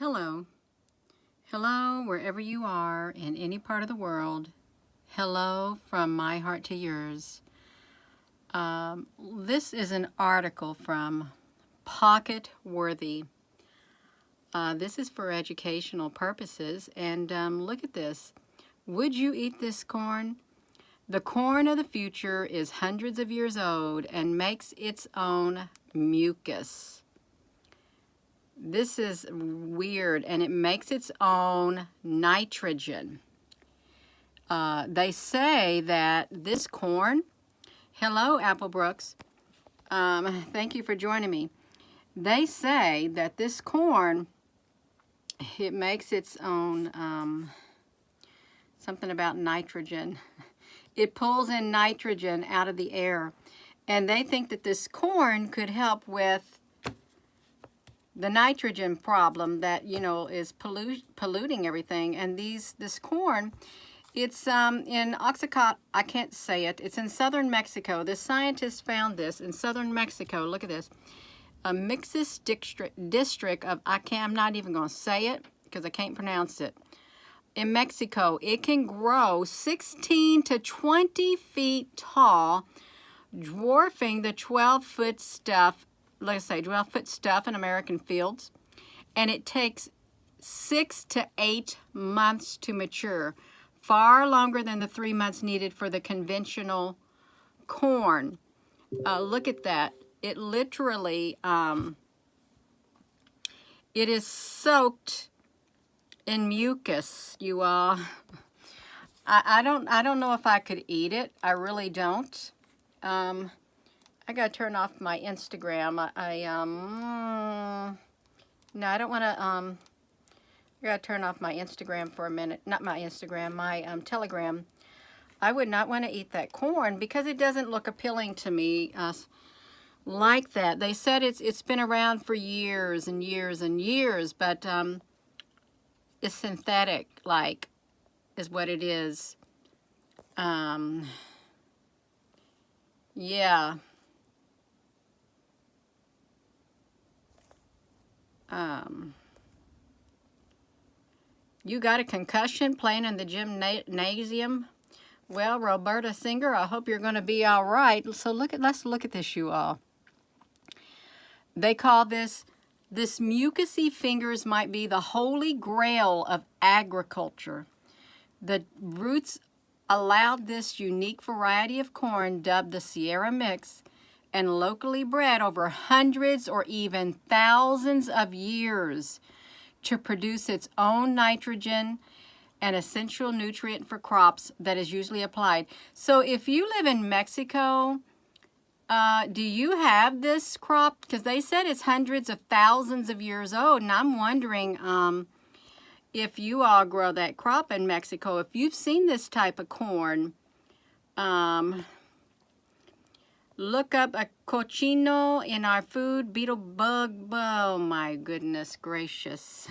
Hello. Hello, wherever you are in any part of the world. Hello from my heart to yours. This is an article from Pocket Worthy. This is for educational purposes, and look at this. Would you eat this corn? The corn of the future is hundreds of years old and makes its own mucus. This is weird, and it makes its own nitrogen. They say that this corn, hello Applebrooks, thank you for joining me. They say that this corn, it makes its own, something about nitrogen. It pulls in nitrogen out of the air, and they think that this corn could help with the nitrogen problem that, is polluting everything. And this corn, it's in Oaxaca, I can't say it, it's in southern Mexico. This scientist found this in southern Mexico. Look at this. A Mixis district of, I'm not even going to say it because I can't pronounce it. In Mexico, it can grow 16 to 20 feet tall, dwarfing the 12-foot stuff, let's say 12-foot stuff in American fields, and it takes 6 to 8 months to mature, far longer than the 3 months needed for the conventional corn. Look at that. It literally, it is soaked in mucus, you all. I don't know if I could eat it. I really don't. I gotta turn off my Instagram. No, I don't want to. I gotta turn off my Instagram for a minute. Not my Instagram, my Telegram. I would not want to eat that corn because it doesn't look appealing to me like that. They said it's been around for years and years and years, but it's synthetic, like, is what it is. Yeah. You got a concussion playing in the gymnasium? Well, Roberta Singer, I hope you're going to be all right. So let's look at this, you all. They call this mucusy fingers might be the holy grail of agriculture. The roots allowed this unique variety of corn, dubbed the Sierra Mix, and locally bred over hundreds or even thousands of years to produce its own nitrogen, an essential nutrient for crops that is usually applied. So if you live in Mexico, do you have this crop? Because they said it's hundreds of thousands of years old, and I'm wondering if you all grow that crop in Mexico. If you've seen this type of corn, look up a cochino in our food, beetle bug. Oh my goodness gracious.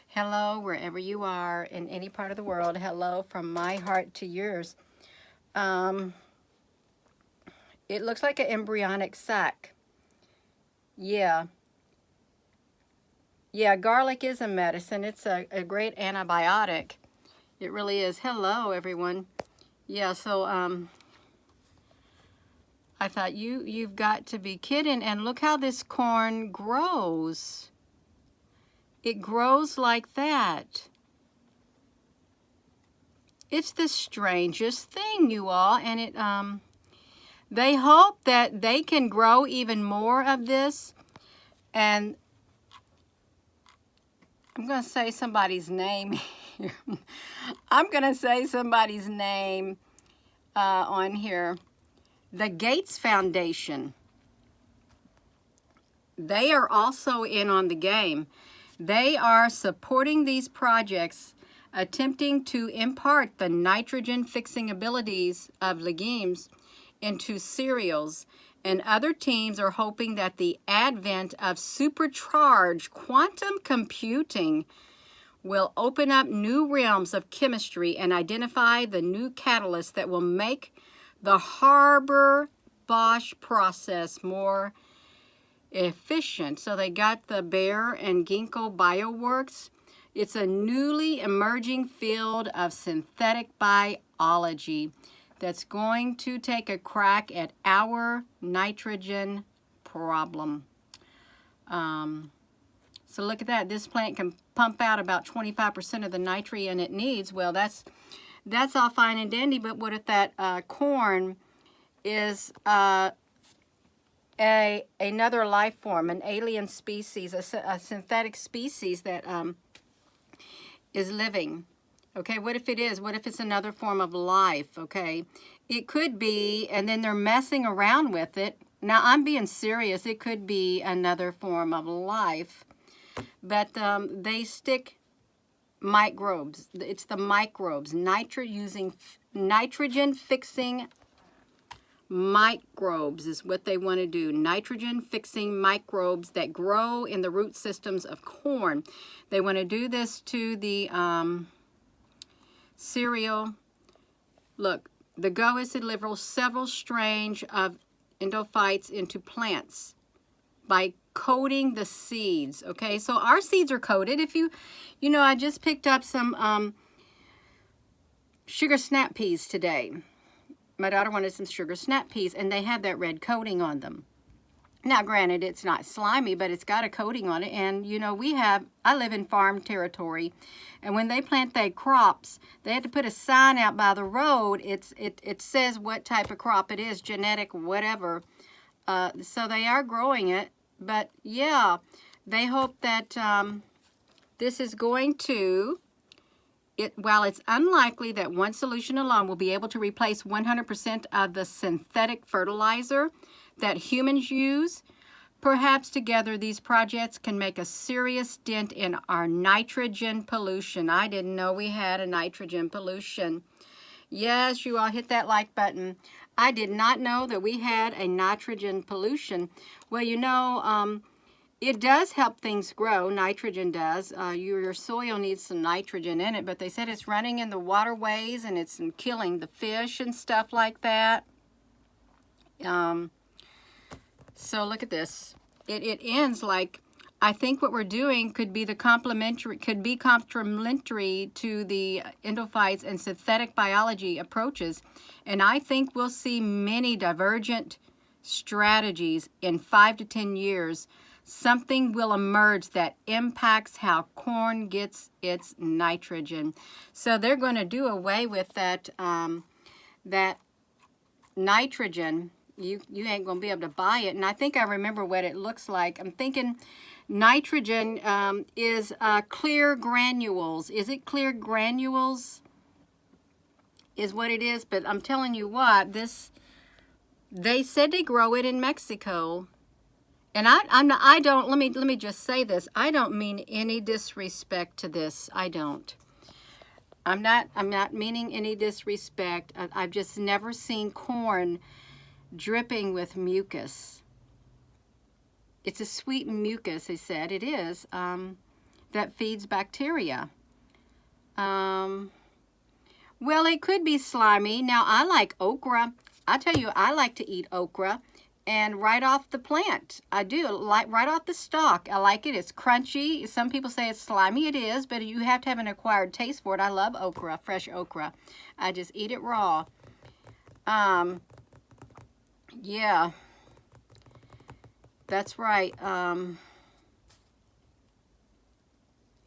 Hello, wherever you are in any part of the world. Hello from my heart to yours. It looks like an embryonic sac. Yeah. Yeah, garlic is a medicine. It's a great antibiotic. It really is. Hello, everyone. Yeah, so I thought you've got to be kidding. And look how this corn grows. It grows like that. It's the strangest thing, you all. And it they hope that they can grow even more of this. And I'm going to say somebody's name here. I'm going to say somebody's name on here. The Gates Foundation. They are also in on the game. They are supporting these projects, attempting to impart the nitrogen-fixing abilities of legumes into cereals, and other teams are hoping that the advent of supercharged quantum computing will open up new realms of chemistry and identify the new catalysts that will make the Haber-Bosch process more efficient. So they got the Bayer and Ginkgo Bioworks. It's a newly emerging field of synthetic biology that's going to take a crack at our nitrogen problem. So look at that. This plant can pump out about 25% of the nitrogen it needs. Well, that's all fine and dandy, but what if that corn is another life form, an alien species, a synthetic species that is living? Okay, what if it is? What if it's another form of life? Okay, it could be, and then they're messing around with it. Now, I'm being serious. It could be another form of life, but they stick microbes. It's the microbes, nitrogen-fixing microbes is what they want to do. Nitrogen-fixing microbes that grow in the root systems of corn. They want to do this to the cereal. Look, the Go is to deliver several strains of endophytes into plants by coating the seeds. Okay, so our seeds are coated. If you know, I just picked up some sugar snap peas today. My daughter wanted some sugar snap peas, and they have that red coating on them. Now, granted, it's not slimy, but it's got a coating on it. And, you know, I live in farm territory, and when they plant their crops, they have to put a sign out by the road. It says what type of crop it is, genetic, whatever. So they are growing it. But, yeah, they hope that this is going to... While it's unlikely that one solution alone will be able to replace 100% of the synthetic fertilizer that humans use, perhaps together these projects can make a serious dent in our nitrogen pollution. I didn't know we had a nitrogen pollution. Yes, you all hit that like button. I did not know that we had a nitrogen pollution. Well, you know, it does help things grow. Nitrogen does. Your soil needs some nitrogen in it, but they said it's running in the waterways and it's killing the fish and stuff like that. So look at this. It ends like, I think what we're doing could be complementary to the endophytes and synthetic biology approaches. And I think we'll see many divergent strategies in 5 to 10 years. Something will emerge that impacts how corn gets its nitrogen. So they're going to do away with that that nitrogen. You ain't going to be able to buy it. And I think I remember what it looks like. I'm thinking nitrogen is clear granules. Is it clear granules? Is what it is. But I'm telling you what, they said they grow it in Mexico. And let me just say this. I don't mean any disrespect to this. I don't. I'm not meaning any disrespect. I've just never seen corn dripping with mucus. It's a sweet mucus, they said. It is. That feeds bacteria. Well, it could be slimy. Now, I like okra. I tell you, I like to eat okra. And right off the plant, I do, like right off the stalk. I like it. It's crunchy. Some people say it's slimy. It is, but you have to have an acquired taste for it. I love okra, fresh okra. I just eat it raw. Yeah, that's right.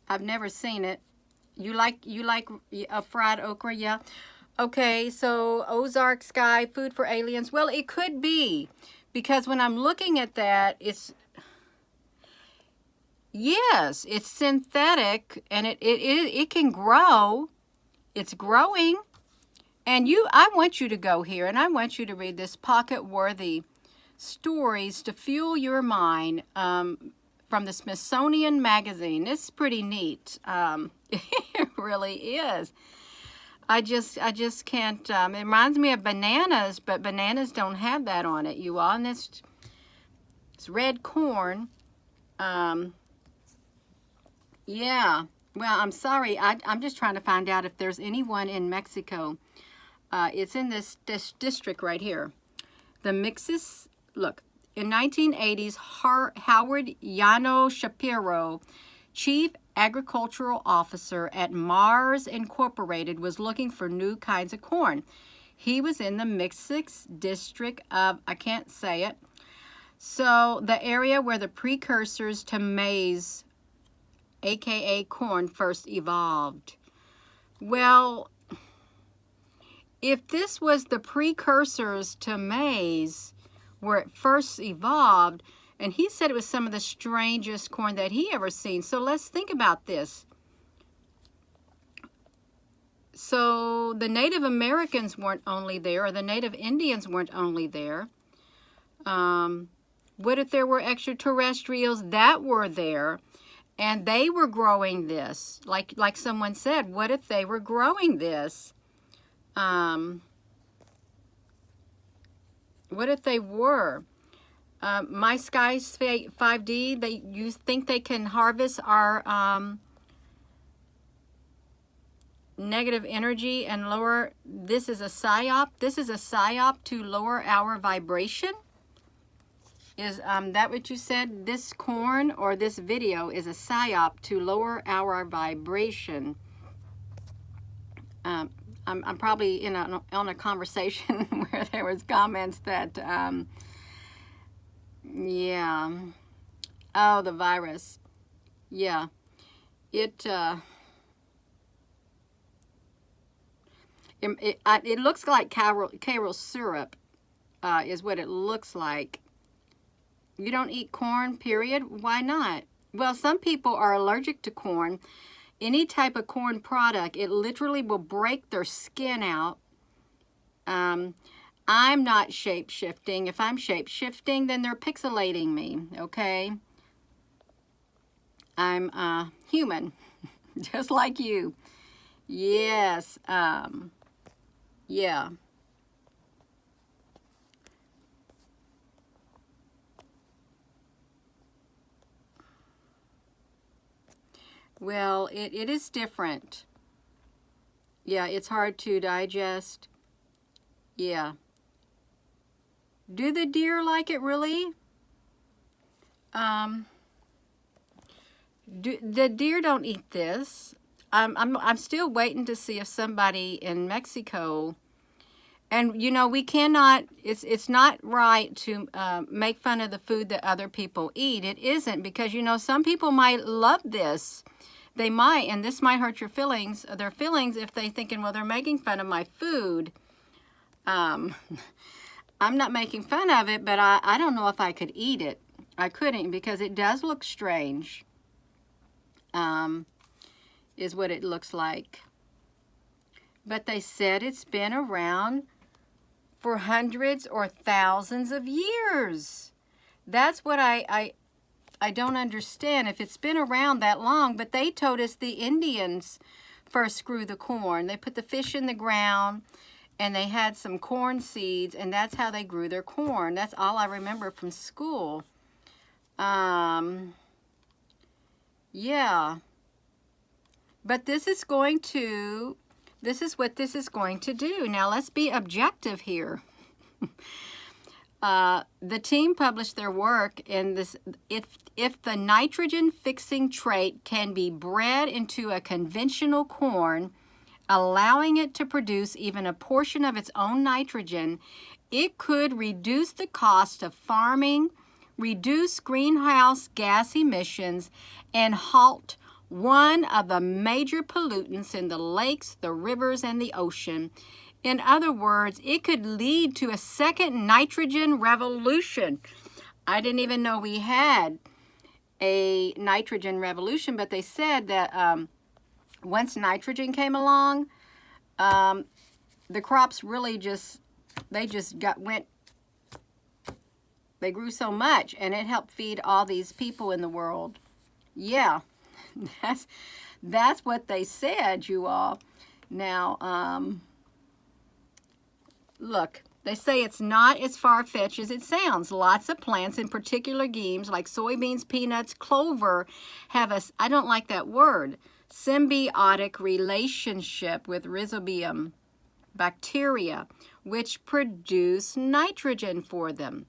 I've never seen it. You like a fried okra, yeah? Okay, so Ozark Sky, food for aliens. Well, it could be. Because when I'm looking at that, yes, it's synthetic, and it can grow. It's growing. And I want you to go here, and I want you to read this pocket-worthy stories to fuel your mind from the Smithsonian Magazine. It's pretty neat. It really is. I just can't, it reminds me of bananas, but bananas don't have that on it, you all. And it's red corn. Yeah, well, I'm sorry. I'm just trying to find out if there's anyone in Mexico. It's in this district right here. The Mixes, look, In 1980s, Howard Yano Shapiro, Chief Agricultural Officer at Mars Incorporated, was looking for new kinds of corn. He was in the Mixix district of, I can't say it, so the area where the precursors to maize, aka corn, first evolved. Well, if this was the precursors to maize where it first evolved, and he said it was some of the strangest corn that he ever seen. So let's think about this. So the Native Americans weren't only there, or the Native Indians weren't only there. What if there were extraterrestrials that were there and they were growing this? Like someone said, what if they were growing this? What if they were? My Skies 5D, you think they can harvest our negative energy and lower, this is a psyop? This is a psyop to lower our vibration? Is that what you said? This corn or this video is a psyop to lower our vibration. I'm probably on a conversation where there was comments that, yeah. Oh, the virus. Yeah. It looks like Karo syrup is what it looks like. You don't eat corn, period? Why not? Well, some people are allergic to corn. Any type of corn product, it literally will break their skin out. I'm not shape-shifting. If I'm shape-shifting, then they're pixelating me, okay? I'm human, just like you. Yes, yeah. Well, it is different. Yeah, it's hard to digest. Yeah. Do the deer like it really? The deer don't eat this. I'm still waiting to see if somebody in Mexico, and you know, we cannot, it's not right to make fun of the food that other people eat. It isn't, because you know, some people might love this. They might, and this might hurt your feelings, their feelings, if they thinking, well, they're making fun of my food. I'm not making fun of it, but I don't know if I could eat it. I couldn't, because it does look strange, is what it looks like. But they said it's been around for hundreds or thousands of years. That's what I don't understand, if it's been around that long. But they told us the Indians first grew the corn. They put the fish in the ground, and they had some corn seeds, and that's how they grew their corn. That's all I remember from school. Yeah. But this is what this is going to do. Now let's be objective here. The team published their work in this. If the nitrogen fixing trait can be bred into a conventional corn, allowing it to produce even a portion of its own nitrogen, it could reduce the cost of farming, reduce greenhouse gas emissions, and halt one of the major pollutants in the lakes, the rivers, and the ocean. In other words, it could lead to a second nitrogen revolution. I didn't even know we had a nitrogen revolution, but they said that once nitrogen came along, the crops really they grew so much, and it helped feed all these people in the world. Yeah, that's what they said, you all. Now, look, they say it's not as far-fetched as it sounds. Lots of plants, in particular games like soybeans, peanuts, clover, have a, I don't like that word, symbiotic relationship with Rhizobium bacteria, which produce nitrogen for them.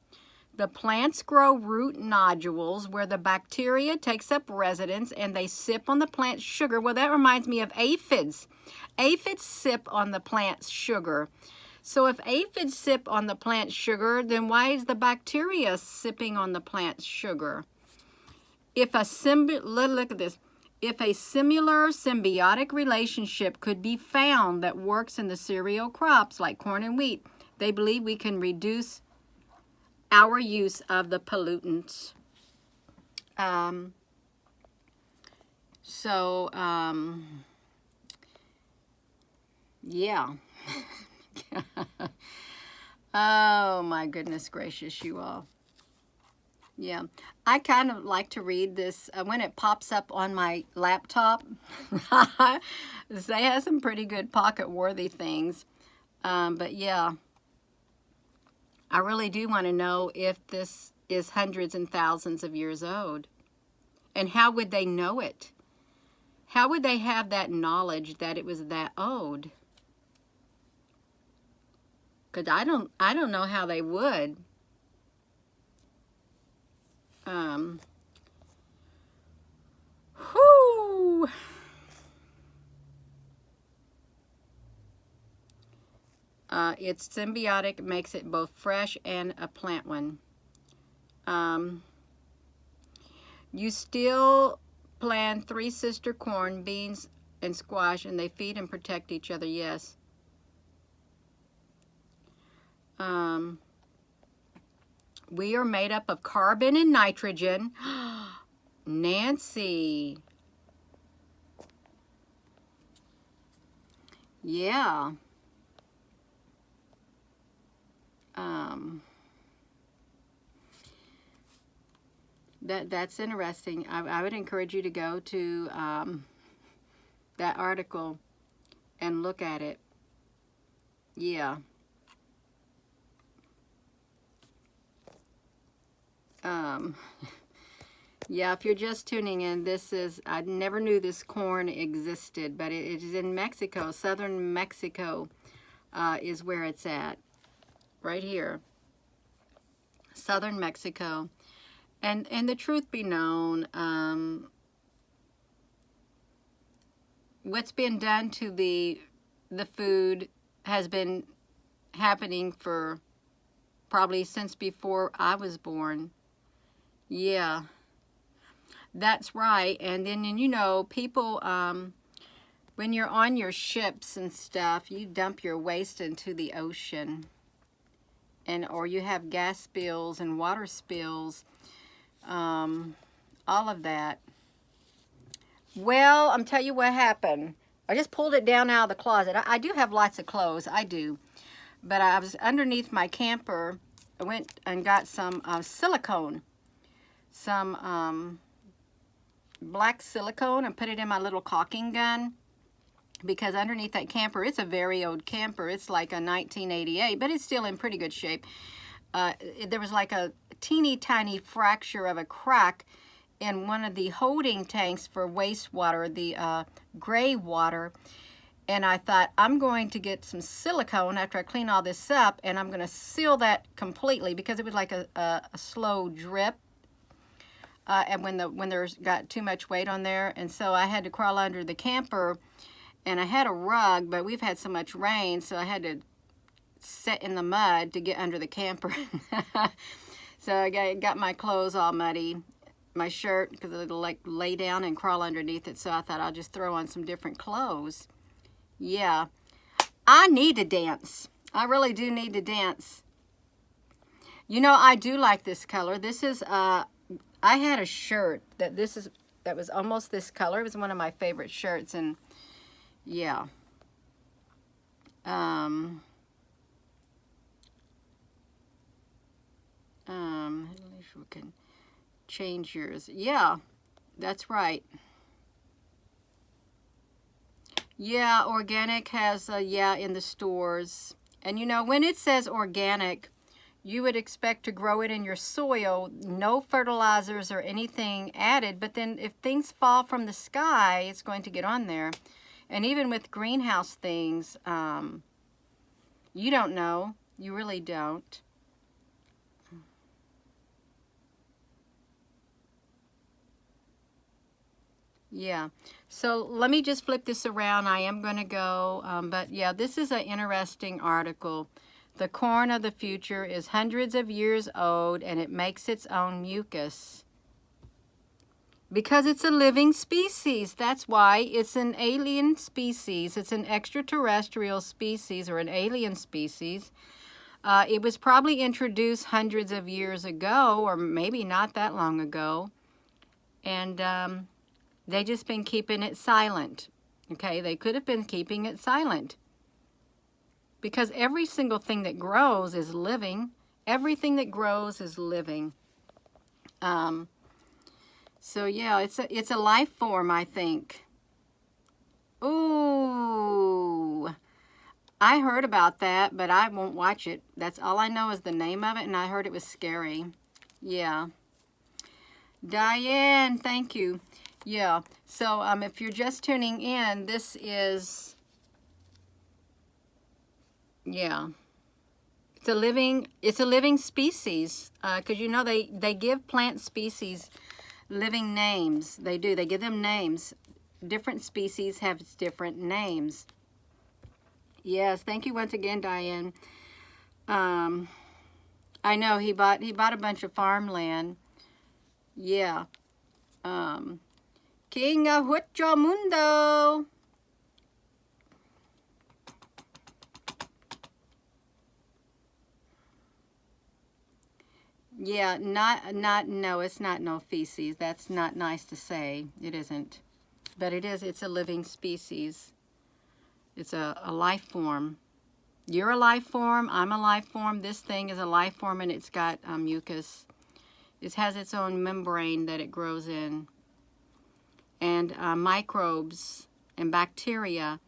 The plants grow root nodules where the bacteria takes up residence and they sip on the plant's sugar. Well, that reminds me of aphids. Aphids sip on the plant's sugar. So if aphids sip on the plant's sugar, then why is the bacteria sipping on the plant's sugar? Look at this. If a similar symbiotic relationship could be found that works in the cereal crops like corn and wheat, they believe we can reduce our use of the pollutants. Yeah. Oh my goodness gracious, you all. Yeah, I kind of like to read this when it pops up on my laptop. They have some pretty good pocket-worthy things. But yeah, I really do want to know if this is hundreds and thousands of years old. And how would they know it? How would they have that knowledge that it was that old? Because I don't know how they would. Whoo! It's symbiotic, makes it both fresh and a plant one. You still plant 3 sister corn, beans, and squash, and they feed and protect each other, yes. We are made up of carbon and nitrogen. Nancy. Yeah. That's interesting. I would encourage you to go to that article and look at it. Yeah. Yeah, if you're just tuning in, I never knew this corn existed, but it is in Mexico. Southern Mexico is where it's at. Right here. Southern Mexico. And the truth be known, what's been done to the food has been happening for probably since before I was born. Yeah, that's right. And then, you know, people, when you're on your ships and stuff, you dump your waste into the ocean. Or you have gas spills and water spills. All of that. Well, I'm telling you what happened. I just pulled it down out of the closet. I do have lots of clothes, I do. But I was underneath my camper. I went and got some silicone. Some black silicone and put it in my little caulking gun. Because underneath that camper, it's a very old camper. It's like a 1988, but it's still in pretty good shape. There was like a teeny tiny fracture of a crack in one of the holding tanks for wastewater, the gray water. And I thought, I'm going to get some silicone after I clean all this up, and I'm going to seal that completely because it was like a slow drip. And when there's got too much weight on there, and so I had to crawl under the camper, and I had a rug, but we've had so much rain, so I had to sit in the mud to get under the camper. So I got my clothes all muddy, my shirt, because it'll like lay down and crawl underneath it. So I thought I'll just throw on some different clothes. Yeah, I need to dance. I really do need to dance. You know, I do like this color. This is I had a shirt that was almost this color. It was one of my favorite shirts, and yeah. We can change yours. Yeah, that's right. Yeah, organic has yeah in the stores. And you know, when it says organic, you would expect to grow it in your soil, no fertilizers or anything added, but then if things fall from the sky, it's going to get on there. And even with greenhouse things, you don't know. You really don't. Yeah. So let me just flip this around. I am going to go, but yeah, this is an interesting article. The corn of the future is hundreds of years old and it makes its own mucus. Because it's a living species. That's why it's an alien species. It's an extraterrestrial species or an alien species. It was probably introduced hundreds of years ago, or maybe not that long ago. And they just been keeping it silent. Okay, they could have been keeping it silent. Because every single thing that grows is living. Everything that grows is living. So yeah, it's a life form, I think. Ooh, I heard about that, but I won't watch it. That's all I know is the name of it, and I heard it was scary. Yeah. Diane, thank you. Yeah. So if you're just tuning in, this is, yeah. It's a living species. Because you know they give plant species living names. They do. They give them names. Different species have different names. Yes, thank you once again, Diane. I know he bought a bunch of farmland. Yeah. King of Huicho Mundo. Yeah, no, it's not no feces. That's not nice to say. It isn't. But it is, it's a living species. It's a life form. You're a life form, I'm a life form. This thing is a life form and it's got mucus. It has its own membrane that it grows in. And microbes and bacteria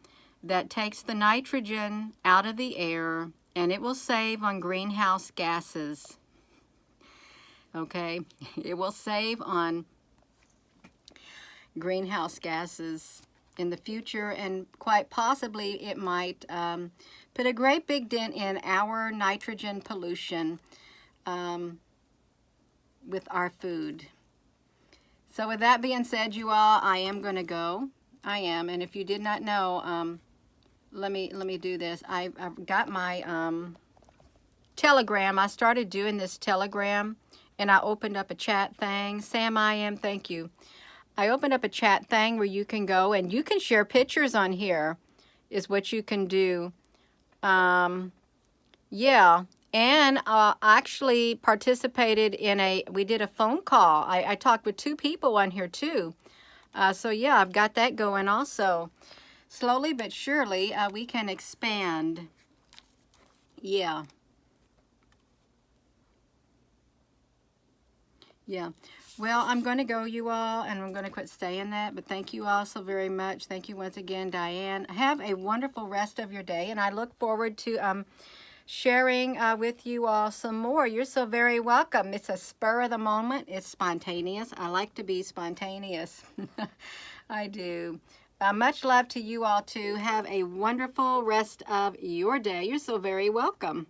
that takes the nitrogen out of the air, and it will save on greenhouse gases. Okay, it will save on greenhouse gases in the future, and quite possibly it might put a great big dent in our nitrogen pollution with our food. So with that being said, you all, I am going to go. I am, and if you did not know, let me do this. I've got my Telegram. I started doing this Telegram, and I opened up a chat thing. Sam, I am, thank you. I opened up a chat thing where you can go and you can share pictures on here, is what you can do. Yeah, and I actually participated in we did a phone call. I talked with 2 people on here too. So yeah, I've got that going also. Slowly but surely, we can expand. Yeah. Yeah. Well, I'm going to go, you all, and I'm going to quit saying that, but thank you all so very much. Thank you once again, Diane. Have a wonderful rest of your day, and I look forward to sharing with you all some more. You're so very welcome. It's a spur of the moment. It's spontaneous. I like to be spontaneous. I do. Much love to you all, too. Have a wonderful rest of your day. You're so very welcome.